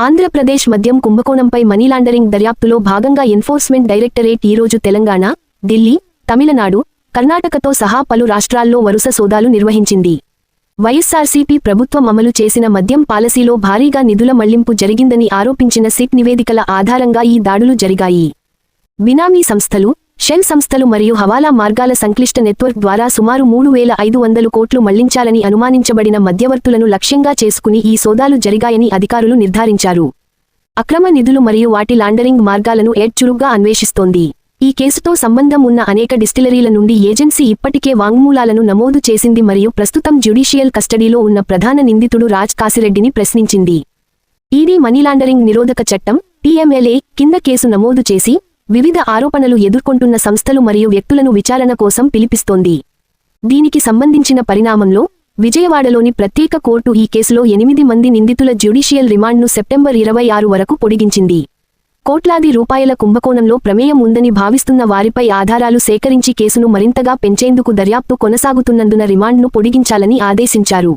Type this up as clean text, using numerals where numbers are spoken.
ఆంధ్రప్రదేశ్ మద్యం కుంభకోణంపై మనీలాండరింగ్ దర్యాప్తులో భాగంగా ఎన్ఫోర్స్మెంట్ డైరెక్టరేట్ ఈరోజు తెలంగాణ, ఢిల్లీ, తమిళనాడు, కర్ణాటకతో సహా పలు రాష్ట్రాల్లో వరుస సోదాలు నిర్వహించింది. వైఎస్సార్సీపీ ప్రభుత్వం అమలు చేసిన మద్యం పాలసీలో భారీగా నిధుల మళ్లింపు జరిగిందని ఆరోపించిన సిట్ నివేదికల ఆధారంగా ఈ దాడులు జరిగాయి. బినామీ సంస్థలు, షెల్ సంస్థలు మరియు హవాలా మార్గాల సంక్లిష్ట నెట్వర్క్ ద్వారా సుమారు 3,500 కోట్లు మళ్లించాలని అనుమానించబడిన మధ్యవర్తులను లక్ష్యంగా చేసుకుని ఈ సోదాలు జరిగాయని అధికారులు నిర్ధారించారు. అక్రమ నిధులు మరియు వాటి లాండరింగ్ మార్గాలను ఎడ్ చురుగ్గా అన్వేషిస్తోంది. ఈ కేసుతో సంబంధం ఉన్న అనేక డిస్టిలరీల నుండి ఏజెన్సీ ఇప్పటికే వాంగ్మూలాలను నమోదు చేసింది మరియు ప్రస్తుతం జ్యుడిషియల్ కస్టడీలో ఉన్న ప్రధాన నిందితుడు రాజ్ కాసిరెడ్డిని ప్రశ్నించింది. ఈడీ మనీలాండరింగ్ నిరోధక చట్టం (PMLA) కింద కేసు నమోదు చేసి వివిధ ఆరోపణలు ఎదుర్కొంటున్న సంస్థలు మరియు వ్యక్తులను విచారణ కోసం పిలిపిస్తోంది. దీనికి సంబంధించిన పరిణామంలో విజయవాడలోని ప్రత్యేక కోర్టు ఈ కేసులో 8 మంది నిందితుల జ్యుడిషియల్ రిమాండ్ను సెప్టెంబర్ 26 వరకు పొడిగించింది. కోట్లాది రూపాయల కుంభకోణంలో ప్రమేయం ఉందని భావిస్తున్న వారిపై ఆధారాలు సేకరించి కేసును మరింతగా పెంచేందుకు దర్యాప్తు కొనసాగుతున్నందున రిమాండ్ను పొడిగించాలని ఆదేశించారు.